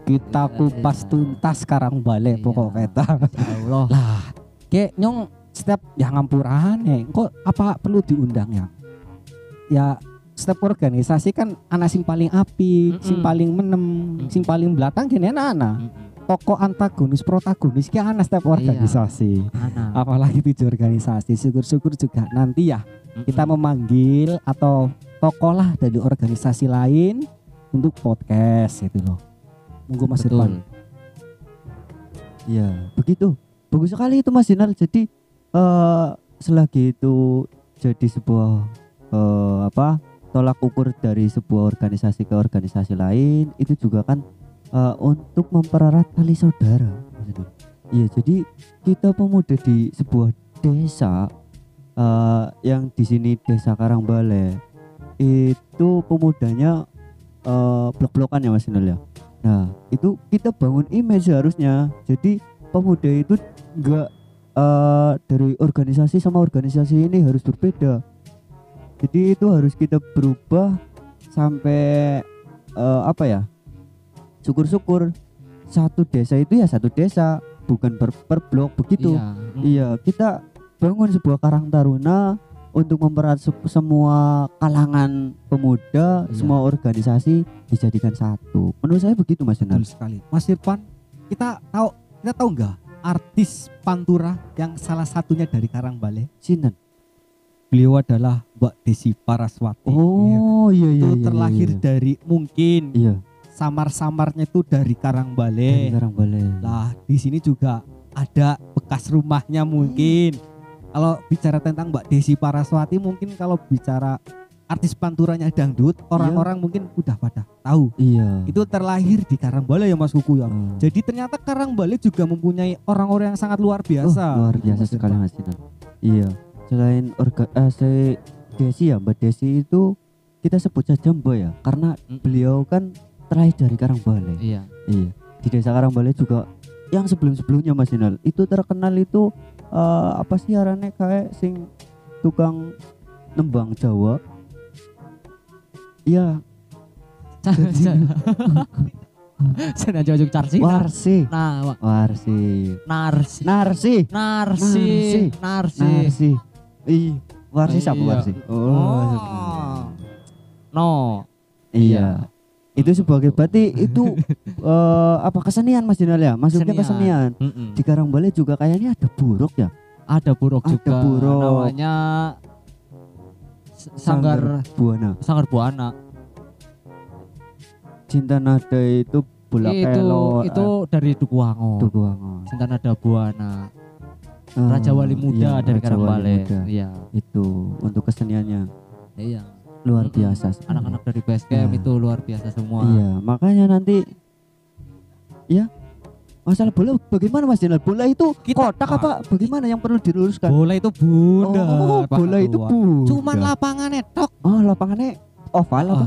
Kita kupas tuntas sekarang balik pokok kata.
Allah.
Lah, kayak nyong setiap yang ngampurane, kok apa perlu diundang ya? Ya setiap organisasi kan anak sing paling api, sing paling menem, sing paling belakang gini anak. Tokoh antagonis protagonis ki ana setiap organisasi. Apalagi 7 organisasi. Syukur-syukur juga nanti ya kita memanggil atau tokoh lah dari organisasi lain untuk podcast itu loh. Monggo Mas Irfan.
Ya, begitu. Bagus sekali itu Mas Dinal. Jadi selagi itu jadi sebuah tolak ukur dari sebuah organisasi ke organisasi lain, itu juga kan untuk mempererat tali saudara. Maksudnya. Iya, jadi kita pemuda di sebuah desa yang di sini Desa Karangbale itu pemudanya blok-blokan ya Mas Inul ya. Nah, itu kita bangun image harusnya. Jadi pemuda itu enggak dari organisasi sama organisasi ini harus berbeda. Jadi itu harus kita berubah sampai apa ya? Syukur-syukur satu desa itu ya satu desa, bukan per blok begitu. Iya, kita bangun sebuah Karang Taruna untuk mempererat semua kalangan pemuda, semua organisasi dijadikan satu. Menurut saya begitu Mas Yonan.
Betul sekali. Mas Irfan, kita tahu nggak artis Pantura yang salah satunya dari Karangbale?
Sinten?
Beliau adalah Mbak Desi Paraswati.
Oh iya.
Itu terlahir dari mungkin samar-samarnya itu dari Karangbale. Lah di sini juga ada bekas rumahnya mungkin. Kalau bicara tentang Mbak Desi Paraswati, mungkin kalau bicara artis Panturanya dangdut, orang-orang mungkin udah pada tahu.
Iya.
Itu terlahir di Karangbale ya Mas Kuku ya. Jadi ternyata Karangbale juga mempunyai orang-orang yang sangat luar biasa.
Luar biasa sekali Mas Sinan. Iya. Selain Desi ya, Mbak Desi itu kita sebut saja Mbak ya, karena beliau kan terlahir dari Karangbale.
Iya.
Di Desa Karangbale juga yang sebelum-sebelumnya Mas Sinal itu terkenal itu apa sih arane kayak sing tukang nembang Jawa. Iya.
Sana jauh Carsi.
Warsi.
Nah,
Warsi.
Narsi.
Warsi siapa Warsi?
No.
Iya. Itu sebagai berarti itu apa kesenian Mas Dinal ya? Masuknya kesenian. Di Karangbale juga kayaknya ada buruk ya?
Ada buruk juga.
Buruk.
Namanya Sanggar Buana.
Cinta Nada itu bola kelo.
Itu dari Dukuwango. Cinta Nada Buana. Raja Wali Muda dari Karangbale. Iya.
Itu untuk keseniannya.
Iya.
Luar biasa.
Anak-anak dari Basecamp itu luar biasa semua.
Iya, makanya nanti ya masalah bola bagaimana Mas Jenal? Bola itu kotak apa bagaimana yang perlu diluruskan?
Bola itu bundar.
Bola itu bundar.
Cuman lapangannya tok.
Lapangannya oval apa?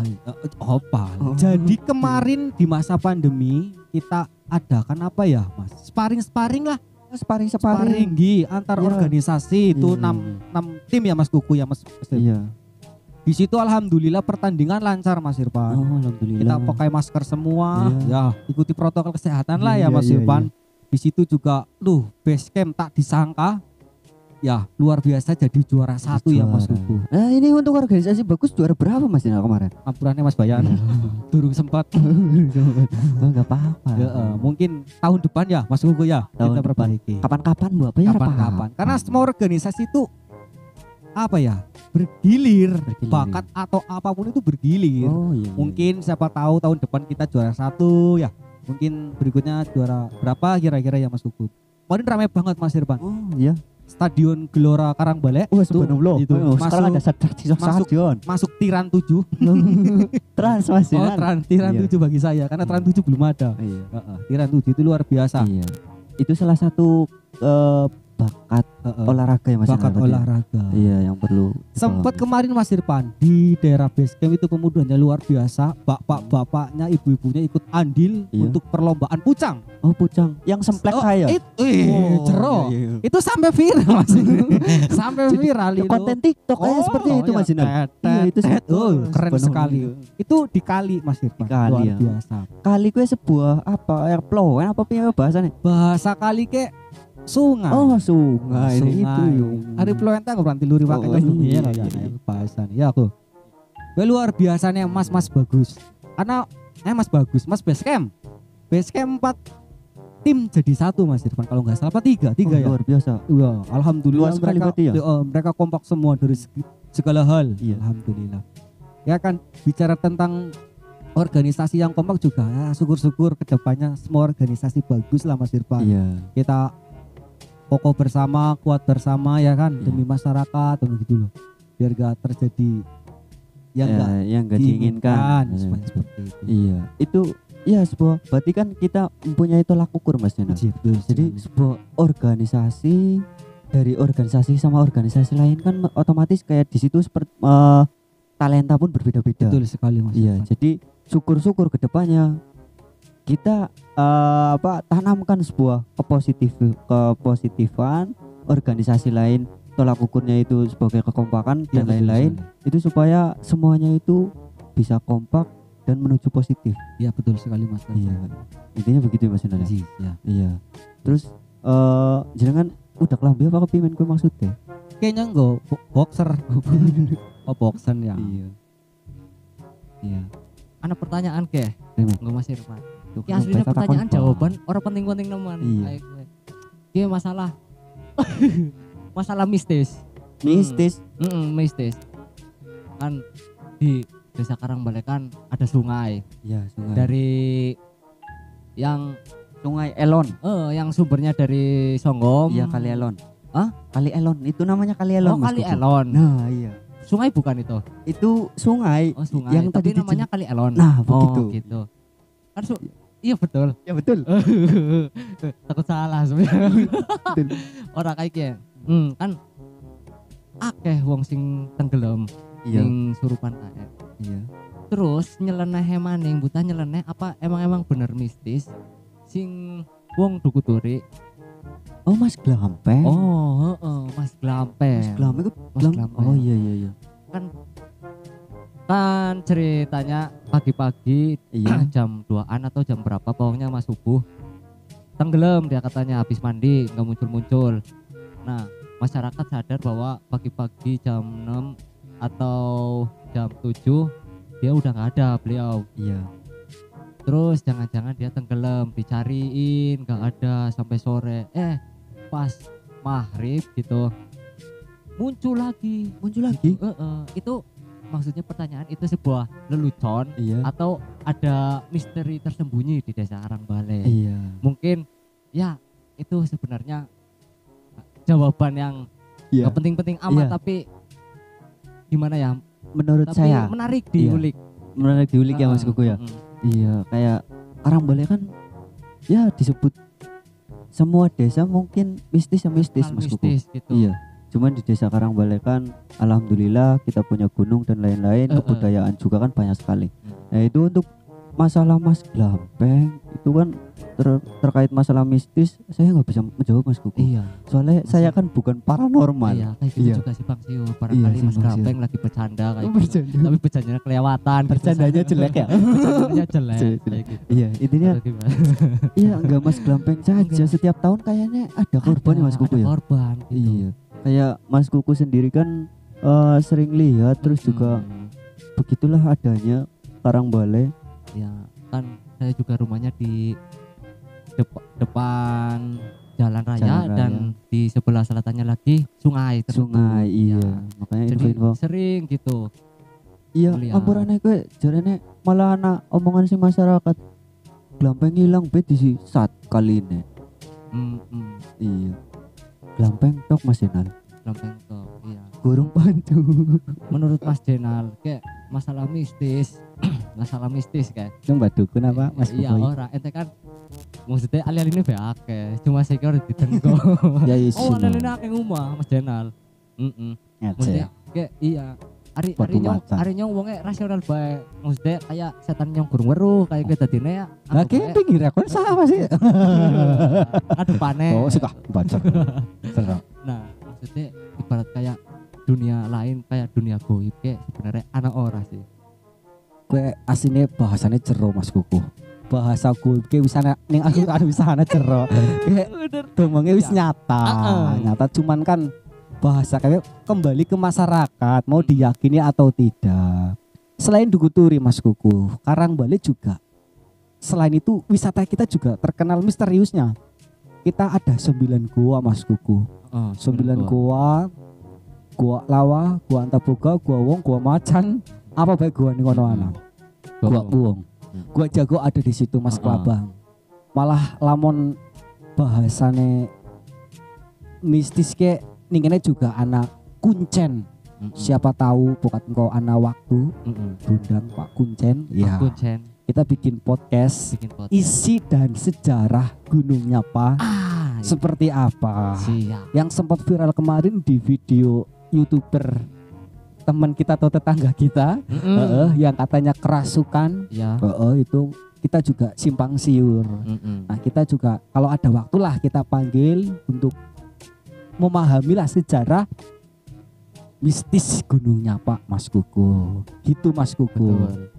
Oval. Jadi kemarin di masa pandemi kita adakan apa ya Mas? Sparring lah. Sparring antar organisasi itu 6 tim ya Mas Kuku ya Mas.
Iya.
Di situ alhamdulillah pertandingan lancar Mas Irfan.
Alhamdulillah.
Kita pakai masker semua, ya ikuti protokol kesehatan lah ya Mas Irfan. Di situ juga, Basecamp tak disangka, ya luar biasa jadi juara 1 ya Mas Kuku.
Nah ini untuk organisasi bagus juara berapa Mas Dina kemarin?
Ampurannya Mas Bayan, durung sempat.
Enggak apa-apa.
Mungkin tahun depan ya Mas Kuku ya kita perbaiki.
Kapan-kapan Bu apa ya?
Kapan-kapan. Karena semua organisasi itu apa ya bergilir, bakat atau apapun itu bergilir. Mungkin siapa tahu tahun depan kita juara 1 ya, mungkin berikutnya juara berapa kira-kira ya Mas Kuku. Kemarin ramai banget Mas Irfan. Stadion Gelora Karangbale
itu sekarang ada stadion
masuk tiran 7
trans Mas
tiran 7 bagi saya karena tiran 7 belum ada. Tiran 7 itu luar biasa. Itu salah satu bakat olahraga ya Mas.
Bakat olahraga. Iya yang perlu.
Sempat kemarin Mas Irfan di daerah Basecamp itu pemudanya luar biasa. Bapak-bapaknya, ibu-ibunya ikut andil untuk perlombaan pucang.
Pucang. Yang semplek saya.
Jero. Itu sampai viral Mas. Sampai viral itu.
Konten TikTok seperti itu Mas.
Itu keren sekali. Itu di kali Mas Irfan. Luar biasa.
Kali gue sebuah apa airflow apa bahasanya?
Bahasa kali ke sungai.
Sungai. Itu
Hari Ploenta nggak berarti luri pakai ya bahasan. Ya aku. Luar biasanya Mas bagus. Karena Mas bagus, Mas Basecamp 4 tim jadi 1 Mas Irfan kalau nggak salah 3 ya.
Luar biasa.
Iya, alhamdulillah
mereka
kompak semua dari segala hal. Alhamdulillah. Ya kan bicara tentang organisasi yang kompak juga ya, syukur-syukur kedepannya semua organisasi bagus lah Mas Irfan. Kita kokoh bersama, kuat bersama ya kan demi masyarakat begitu loh. Biar gak terjadi yang enggak
diinginkan.
Seperti itu.
Iya. Itu Iya, sebuah berarti kan kita mempunyai tolak ukur Mas Dena. Jadi sebuah organisasi dari organisasi sama organisasi lain kan otomatis kayak di situ seperti talenta pun berbeda-beda.
Betul sekali Mas.
Iya, jadi syukur-syukur ke depannya kita tanamkan sebuah kepositifan organisasi lain, tolak ukurnya itu sebagai kekompakan dan lain-lain, itu supaya semuanya itu bisa kompak dan menuju positif.
Iya betul sekali Mas.
Iya. Intinya begitu Mas Dena.
Iya.
Iya. Terus jenengan udah kelambi apa kepimen kuwi maksudnya?
Kayaknya enggak boxer. Oh boxer ya.
Iya. Iya.
Ana pertanyaan ke
Gimana?
nggak Mas Irfan.
Tuh,
Ya aslinya
kita
pertanyaan
takon, Pak.
jawaban orang penting-penting teman.
Iya.
Iya masalah masalah mistis.
Mistis.
Mistis. Kan di Desa Karangbale kan ada sungai.
Iya, sungai.
Dari yang
Sungai Elon.
yang sumbernya dari Songgom.
Iya, Kali Elon.
Hah?
Kali Elon. Itu namanya Kali Elon.
Oh,
Mas
Kali
Kuku.
Elon.
Nah, iya.
Sungai bukan itu?
Itu sungai.
Oh, sungai.
Yang
Tapi
tadi
namanya Kali Elon.
Nah, begitu.
Oh, gitu. Kan iya betul.
Ya betul.
Takut salah sebenarnya.
Betul.
Orang kayak gini. Kan akeh wong sing tenggelam
Iya.
ning surupan kae.
Iya.
Terus nyeleneh maning, buta nyeleneh apa emang bener mistis sing wong dukuturi.
Oh, Mas Glampeng.
Oh, heeh, Mas Glampeng.
Mas Glampeng itu
Mas Glampeng.
Oh iya.
Kan ceritanya pagi-pagi
Iya.
jam 2-an atau jam berapa pokoknya Mas subuh tenggelam dia katanya habis mandi nggak muncul-muncul. Nah, masyarakat sadar bahwa pagi-pagi jam 6 atau jam 7 dia udah nggak ada beliau.
Iya.
Terus jangan-jangan dia tenggelam, dicariin nggak ada sampai sore. Pas maghrib gitu muncul lagi. Itu maksudnya pertanyaan itu sebuah lelucon
Iya.
atau ada misteri tersembunyi di Desa Karangbale.
Iya.
Mungkin ya itu sebenarnya jawaban yang
Iya.
gak penting-penting amat,
Iya.
tapi gimana ya?
Menurut
Tapi
saya
menarik diulik.
menarik diulik ya Mas Kuku ya. Iya, kayak Karangbale kan ya disebut semua desa mungkin mistis ya mistis
Hal
Mas Kuku.
mistis gitu.
Iya. Cuman di Desa Karangbale kan alhamdulillah kita punya gunung dan lain-lain, kebudayaan juga kan banyak sekali. Nah, itu untuk masalah Mas Glampeng itu kan terkait masalah mistis saya nggak bisa menjawab Mas Kuku.
Iya.
Soalnya saya kan bukan paranormal.
Iya, kayak gitu
Iya.
juga sih Bang Sio. Barangkali
Iya,
Mas
Bang Sio.
Glampeng lagi bercanda kayak gitu.
Bercanda.
Tapi bercandanya kelewatan. gitu.
Bercandanya jelek ya.
Bercandanya jelek.
Jelek.
kayak gitu.
Iya, intinya
Atau gimana?
iya enggak Mas Glampeng saja
Enggak.
setiap tahun kayaknya ada korban ya Mas Kuku
ada
ya.
korban gitu.
Iya. Kayak Mas Kuku sendiri kan sering lihat terus juga begitulah adanya Karangbale.
Ya kan saya juga rumahnya di depan jalan raya,
Jalan raya.
dan di sebelah selatannya lagi sungai tersebut.
Sungai iya.
Ya.
Makanya
Jadi
info-info.
sering gitu.
Iya,
melihat.
ampurane kowe jarene malah anak omongan si masyarakat. Glampeng hilang bet di saat kali ini. Iya. Glampeng tok Mas Jenal.
Lampeng tuh, iya.
Burung pancu.
Menurut Mas Jenal kayak masalah mistis, masalah mistis kayak.
Itu Mbak Dukun apa Mas
Iya
Kuku?
orang ente kan maksudnya alih ini be akeh, cuma saya kira ditenggo.
Ya yes.
Oh alih ini akeh ngomah Mas Jenal. Maksudnya kayak iya.
Waduh, macan.
Ari nyong wonge rasional bae. Maksudnya kayak setan nyong kurung weruh kayak kita dine ya.
Lah ki pinggir aku sama sih.
Aduh panen.
Oh, suka baca. Serang.
Nah, maksudnya ibarat kayak dunia lain kayak dunia goib kayak sebenarnya anak ora sih.
Kue asine bahasane jero Mas Kuku. Bahasa goib ki wisana ning aku ada wisana jero. Kayak domongnya wis nyata. Nyata cuman kan bahasa kayak kembali ke masyarakat mau diyakini atau tidak. Selain Dukuturi Mas Kuku, Karangbale juga selain itu wisata kita juga terkenal misteriusnya. Kita ada 9 gua Mas Kuku. 9 gua. Gua Lawa, gua Antaboga, gua Wong, gua Macan. Apa baik gua ning kono ana? Gua Wong. Gua Jago ada di situ Mas Klabang. Malah lamun bahasane mistis ke ningene juga anak kuncen. Siapa tahu bukan engkau anak waktu. Bundang Pak Kuncen. Ya.
Kuncen.
kita bikin podcast isi dan sejarah Gunung Nyapa seperti apa.
Siap.
Yang sempat viral kemarin di video YouTuber teman kita atau tetangga kita yang katanya kerasukan.
Ya.
Itu kita juga simpang siur. Nah, kita juga kalau ada waktulah kita panggil untuk memahamilah sejarah mistis Gunung Nyapa, Mas Kuku. Gitu Mas Kuku.
Betul.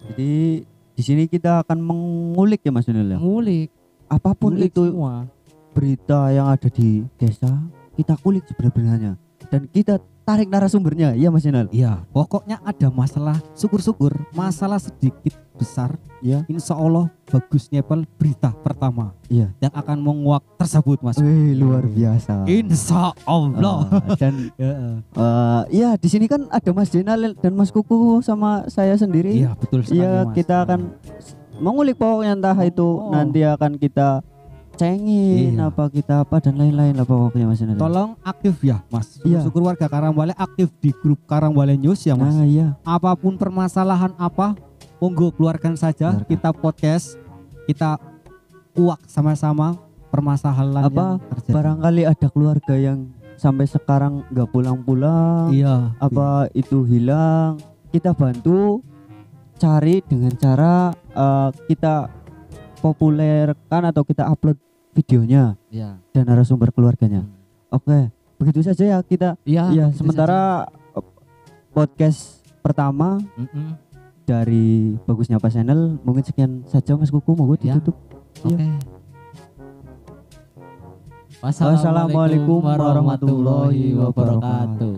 Jadi di sini kita akan mengulik ya Mas Daniel ya.
Ngulik
Apapun itu
semua.
berita yang ada di desa, kita kulik sebenarnya dan kita tarik narasumbernya. Iya Mas Daniel.
Iya, pokoknya ada masalah, syukur-syukur masalah sedikit besar
Ya.
insya Allah bagus nyepel berita pertama
Iya.
yang akan menguak tersebut Mas.
Wih, luar biasa.
Insya Allah.
Dan
Ya,
ya di sini kan ada Mas Jenal dan Mas Kuku sama saya sendiri.
iya betul sekali
Iya,
Mas.
kita akan mengulik pokoknya entah itu nanti akan kita cengin
Iya.
apa dan lain-lain lah pokoknya Mas Jenal.
Tolong aktif ya Mas.
Iya.
Syukur warga Karangbale aktif di grup Karangbale News ya Mas.
Nah, iya.
Apapun permasalahan apa, monggo keluarkan saja.
Keluarkan.
Kita podcast, kita uak sama-sama permasalahan
Apa
yang terjadi.
barangkali ada keluarga yang sampai sekarang nggak pulang-pulang,
Iya.
apa itu hilang, kita bantu cari dengan cara kita populerkan atau kita upload videonya
Ya.
dan narasumber keluarganya. Oke, begitu saja ya kita.
Iya.
Ya,
begitu
sementara podcast pertama
saja.
dari Bagus Nyapa Channel mungkin sekian saja Mas Kuku, monggo
Ya.
ditutup.
Oke.
Wassalamualaikum warahmatullahi wabarakatuh.